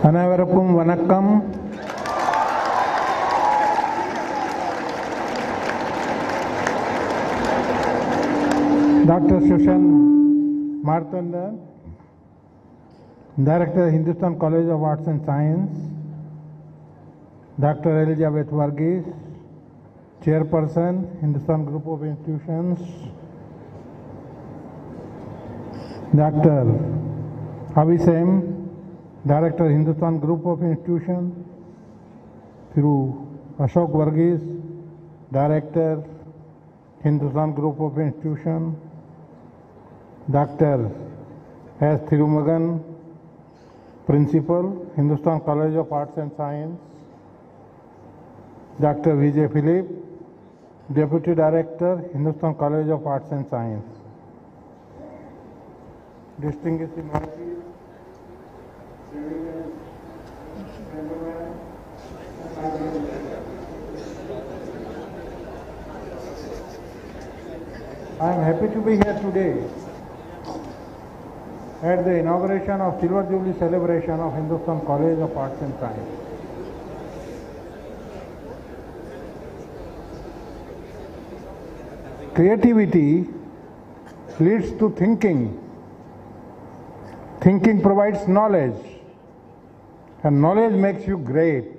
அனைவருக்கும் வணக்கம். Dr. Shushan Martanda, Director, Hindustan College of Arts and Science, Dr. Elizabeth Varghese, Chairperson, Hindustan Group of Institutions, Dr. Abhisem, Director, Hindustan Group of Institutions, through Ashok Varghese, Director, Hindustan Group of Institutions, Dr. S. Thirumagan, Principal, Hindustan College of Arts and Science, Dr. Vijay Philip, Deputy Director, Hindustan College of Arts and Science. Distinguished invitees, I am happy to be here today at the inauguration of Silver Jubilee celebration of Hindustan College of Arts and Science. Creativity leads to thinking. Thinking provides knowledge, and knowledge makes you great.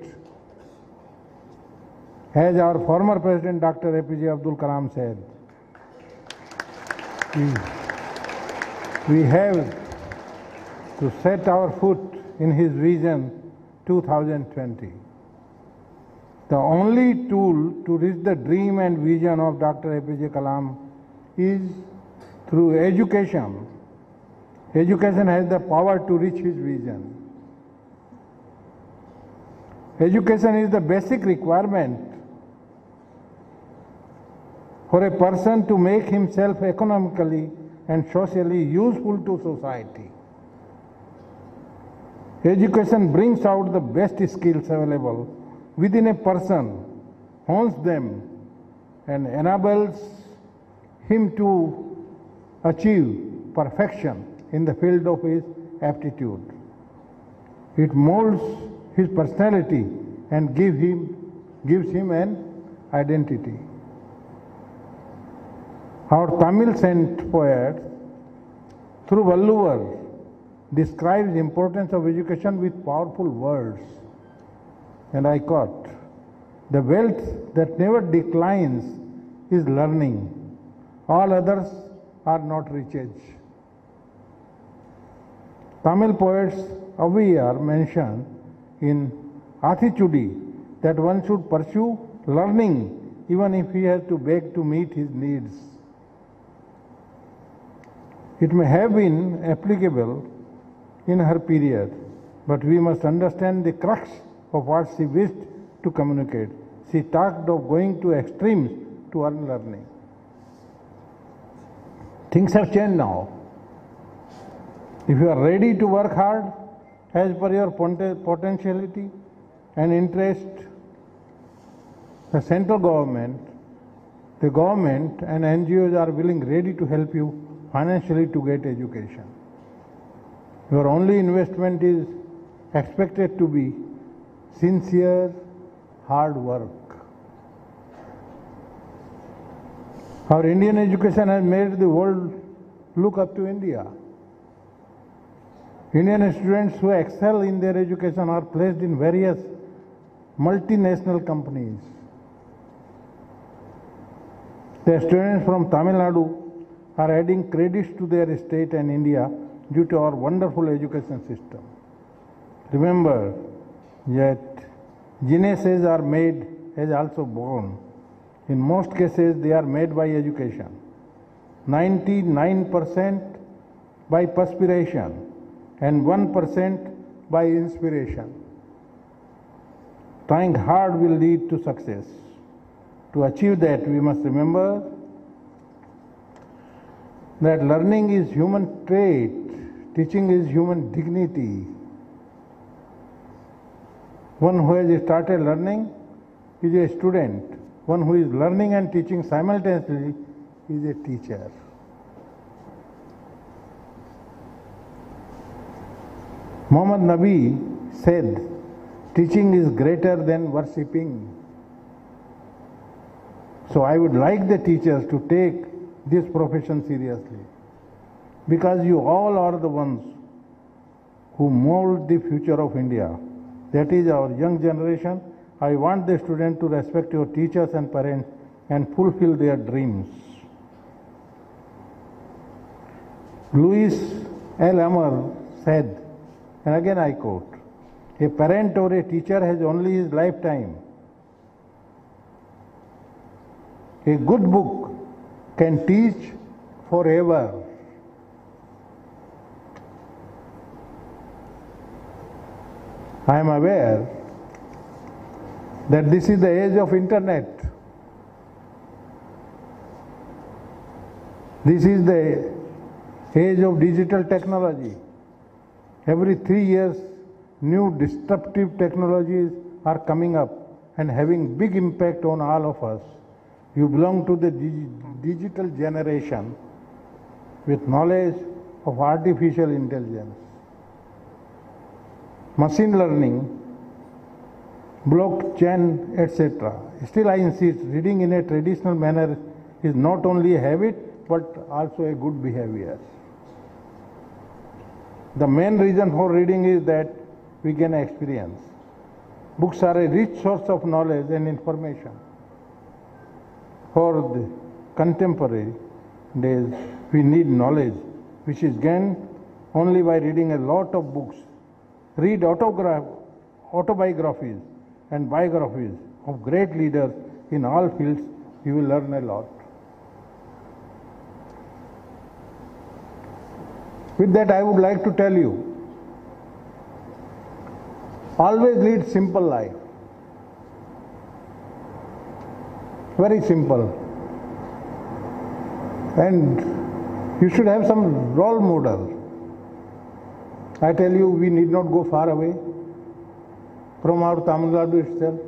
As our former President Dr. APJ Abdul Kalam said, we have to set our foot in his vision 2020. The only tool to reach the dream and vision of Dr. APJ Kalam is through education. Education has the power to reach his vision. Education is the basic requirement for a person to make himself economically and socially useful to society. Education brings out the best skills available within a person, hones them, and enables him to achieve perfection in the field of his aptitude. It molds his personality and gives him an identity. Our Tamil saint poet, through Valluvar, describes the importance of education with powerful words. And I quote, "The wealth that never declines is learning. All others are not riches." Tamil poets Aviyar mention in Athithudi that one should pursue learning even if he has to beg to meet his needs. It may have been applicable in her period, but we must understand the crux of what she wished to communicate. She talked of going to extremes to earn learning. Things have changed now. If you are ready to work hard as per your potentiality and interest, the central government, the government and NGOs are ready to help you financially to get education. Your only investment is expected to be sincere, hard work. Our Indian education has made the world look up to India. Indian students who excel in their education are placed in various multinational companies. The students from Tamil Nadu are adding credits to their state and India due to our wonderful education system. Remember that geniuses are made as also born. In most cases, they are made by education. 99% by perspiration and 1% by inspiration. Trying hard will lead to success. To achieve that, we must remember that learning is human trait, teaching is human dignity. One who has started learning is a student. One who is learning and teaching simultaneously is a teacher. Muhammad Nabi said, teaching is greater than worshipping. So I would like the teachers to take this profession seriously, because you all are the ones who mold the future of India. That is our young generation. I want the students to respect your teachers and parents and fulfill their dreams. Louis L. Amar said, and again I quote, "A parent or a teacher has only his lifetime. A good book can teach forever." I am aware that this is the age of internet. This is the age of digital technology. Every 3 years, new disruptive technologies are coming up and having big impact on all of us. You belong to the digital generation with knowledge of artificial intelligence, machine learning, blockchain, etc. Still I insist, reading in a traditional manner is not only a habit but also a good behavior. The main reason for reading is that we gain experience. Books are a rich source of knowledge and information. For the contemporary days, we need knowledge, which is gained only by reading a lot of books. Read autobiographies and biographies of great leaders in all fields. You will learn a lot. With that, I would like to tell you, always lead simple life. Very simple. And you should have some role model. I tell you, we need not go far away from our Tamil Nadu itself.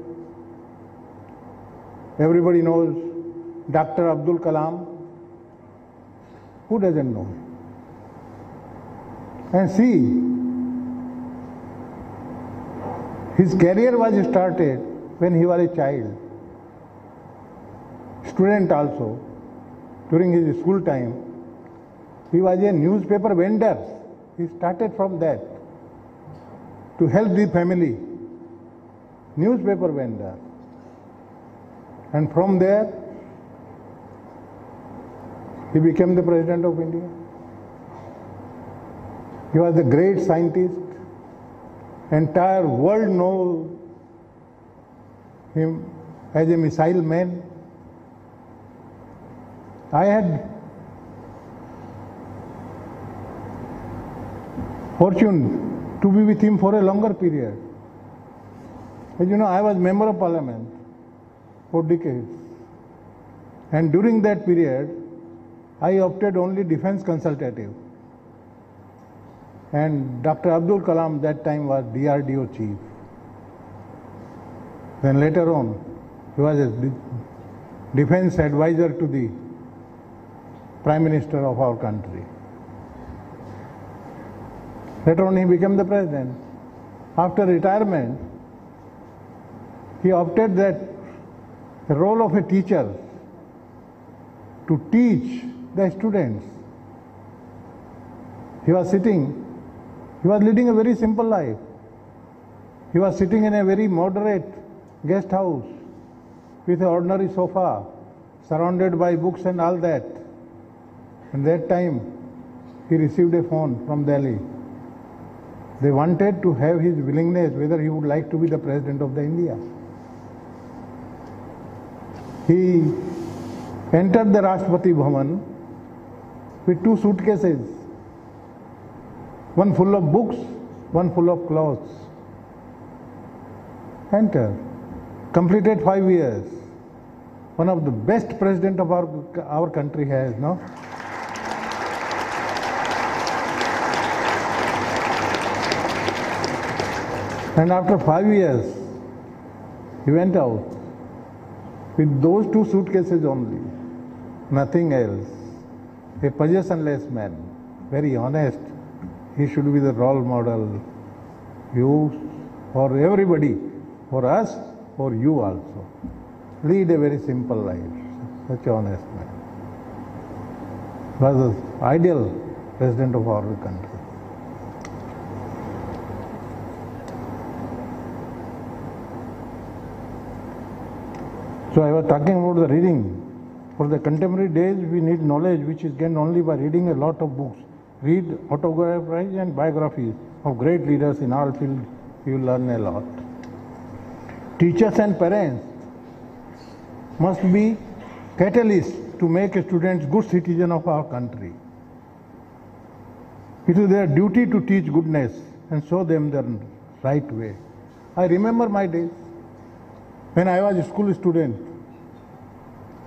Everybody knows Dr. Abdul Kalam. Who doesn't know? And see, his career was started when he was a child. Student also, during his school time, he was a newspaper vendor. He started from that to help the family. Newspaper vendor. And from there, he became the President of India. He was a great scientist. Entire world knows him as a missile man. I had fortune to be with him for a longer period. As you know, I was member of parliament for decades. And during that period, I opted only defense consultative. And Dr. Abdul Kalam that time was DRDO chief. Then later on, he was a defense advisor to the Prime Minister of our country. Later on, he became the president. After retirement, he opted that the role of a teacher to teach the students. He was leading a very simple life. He was sitting in a very moderate guest house with an ordinary sofa, surrounded by books and all that. And that time, he received a phone from Delhi. They wanted to have his willingness, whether he would like to be the President of the India. He entered the Rashtrapati Bhavan with 2 suitcases. One full of books, one full of clothes. Entered. Completed 5 years. One of the best president of our country has, no? And after 5 years, he went out with those 2 suitcases only, nothing else. A possessionless man, very honest. He should be the role model you, for everybody, for us, for you also. Lead a very simple life, such an honest man. Was the ideal president of our country. So I was talking about the reading. For the contemporary days, we need knowledge which is gained only by reading a lot of books. Read autobiographies and biographies of great leaders in all fields. You will learn a lot. Teachers and parents must be catalysts to make students good citizens of our country. It is their duty to teach goodness and show them the right way. I remember my days when I was a school student.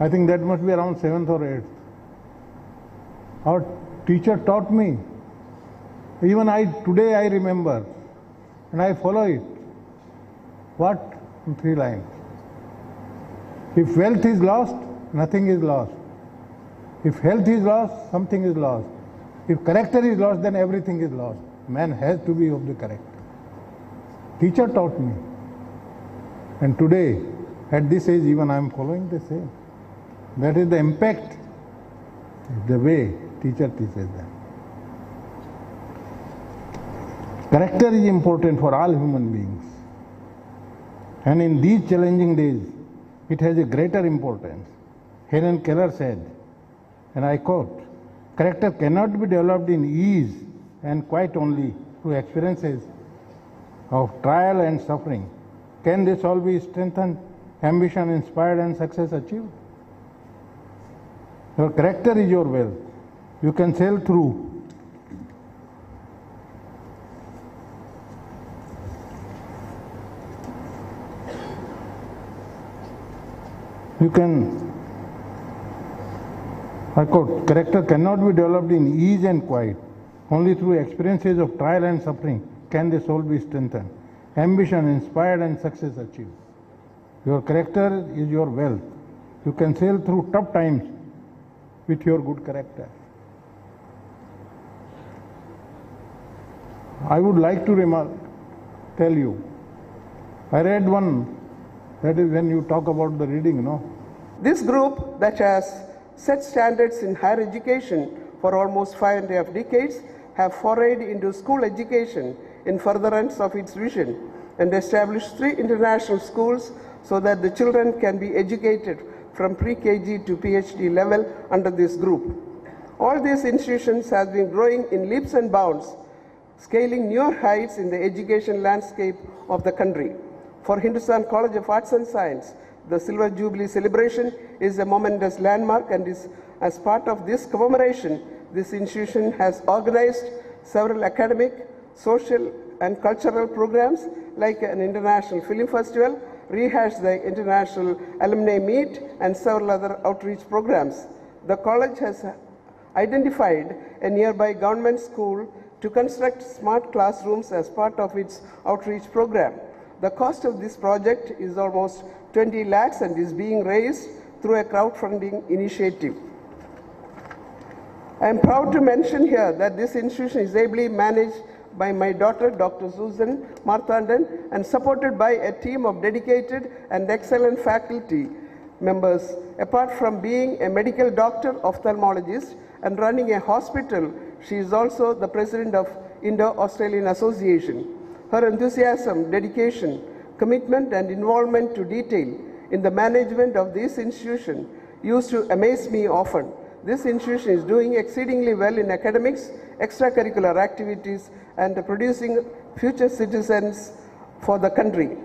I think that must be around 7th or 8th. Our teacher taught me. Even today I remember and I follow it. What? In 3 lines. If wealth is lost, nothing is lost. If health is lost, something is lost. If character is lost, then everything is lost. Man has to be of the character. Teacher taught me. And today, at this age, even I am following the same. That is the impact, the way teacher teaches them. Character is important for all human beings. And in these challenging days, it has a greater importance. Helen Keller said, and I quote, "Character cannot be developed in ease and quiet only through experiences of trial and suffering. Can this all be strengthened, ambition inspired, and success achieved?" Your character is your wealth. You can sail through. I quote, "Character cannot be developed in ease and quiet. Only through experiences of trial and suffering can the soul be strengthened, ambition inspired, and success achieved." Your character is your wealth. You can sail through tough times with your good character. I would like to tell you, I read one, that is when you talk about the reading, This group that has set standards in higher education for almost 5.5 decades have forayed into school education in furtherance of its vision and established 3 international schools so that the children can be educated from pre-KG to PhD level under this group. All these institutions have been growing in leaps and bounds, scaling newer heights in the education landscape of the country. For Hindustan College of Arts and Science, the Silver Jubilee celebration is a momentous landmark, and as part of this commemoration, this institution has organized several academic, social, and cultural programs like an international film festival, rehashed the international alumni meet, and several other outreach programs. The college has identified a nearby government school to construct smart classrooms as part of its outreach program. The cost of this project is almost 20 lakhs and is being raised through a crowdfunding initiative. I am proud to mention here that this institution is ably managed by my daughter, Dr. Susan Marthandan, and supported by a team of dedicated and excellent faculty members. Apart from being a medical doctor, ophthalmologist, and running a hospital, she is also the president of Indo-Australian Association. Her enthusiasm, dedication, commitment, and involvement to detail in the management of this institution used to amaze me often. This institution is doing exceedingly well in academics, extracurricular activities, and producing future citizens for the country.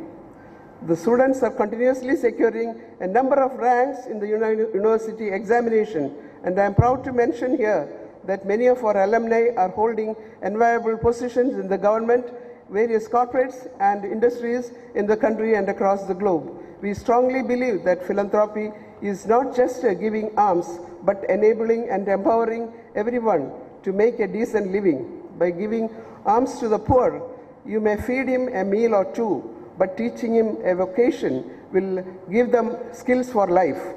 The students are continuously securing a number of ranks in the university examination, and I am proud to mention here that many of our alumni are holding enviable positions in the government, various corporates, and industries in the country and across the globe. We strongly believe that philanthropy is not just giving alms, but enabling and empowering everyone to make a decent living. By giving alms to the poor, you may feed him a meal or two, but teaching him a vocation will give them skills for life.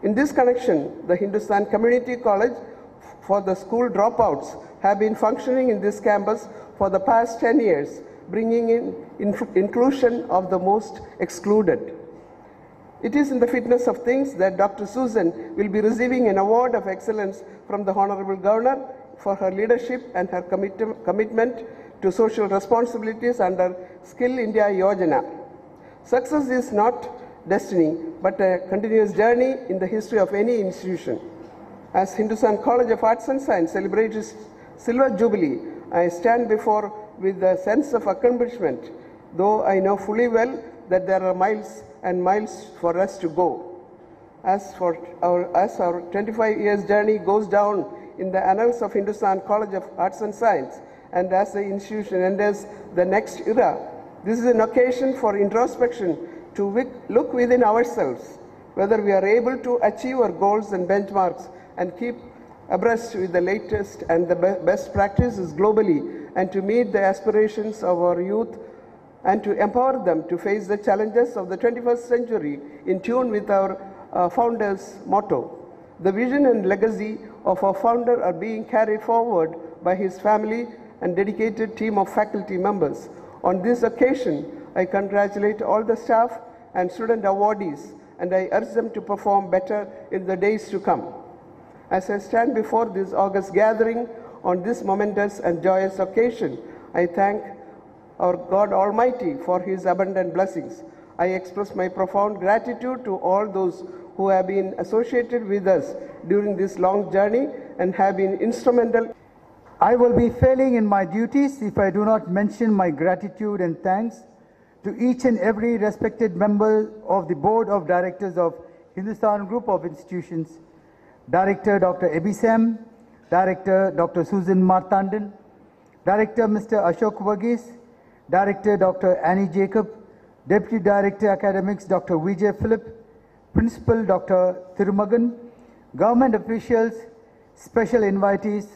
In this connection, the Hindustan Community College for the school dropouts have been functioning in this campus for the past 10 years. bringing in inclusion of the most excluded. It is in the fitness of things that Dr. Susan will be receiving an award of excellence from the Honorable Governor for her leadership and her commitment to social responsibilities under Skill India Yojana. Success is not destiny, but a continuous journey in the history of any institution. As Hindustan College of Arts and Science celebrates its Silver Jubilee, I stand before with a sense of accomplishment, though I know fully well that there are miles and miles for us to go. As our 25 years journey goes down in the annals of Hindustan College of Arts and Science, and as the institution enters the next era, this is an occasion for introspection to look within ourselves, whether we are able to achieve our goals and benchmarks and keep abreast with the latest and the best practices globally, and to meet the aspirations of our youth and to empower them to face the challenges of the 21st century in tune with our founder's motto. The vision and legacy of our founder are being carried forward by his family and dedicated team of faculty members. On this occasion, I congratulate all the staff and student awardees, and I urge them to perform better in the days to come. As I stand before this august gathering on this momentous and joyous occasion, I thank our God Almighty for His abundant blessings. I express my profound gratitude to all those who have been associated with us during this long journey and have been instrumental. I will be failing in my duties if I do not mention my gratitude and thanks to each and every respected member of the Board of Directors of Hindustan Group of Institutions, Director Dr. Ebisam, Director Dr. Susan Martandan, Director Mr. Ashok Varghese, Director Dr. Annie Jacob, Deputy Director Academics Dr. Vijay Philip, Principal Dr. Thirumagan, government officials, special invitees,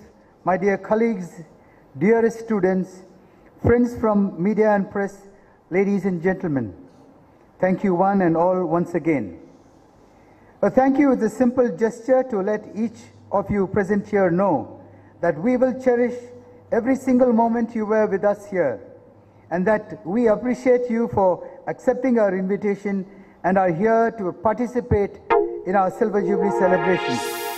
my dear colleagues, dearest students, friends from media and press, ladies and gentlemen, thank you one and all once again. A thank you is a simple gesture to let each of you present here know that we will cherish every single moment you were with us here, and that we appreciate you for accepting our invitation and are here to participate in our Silver Jubilee celebrations.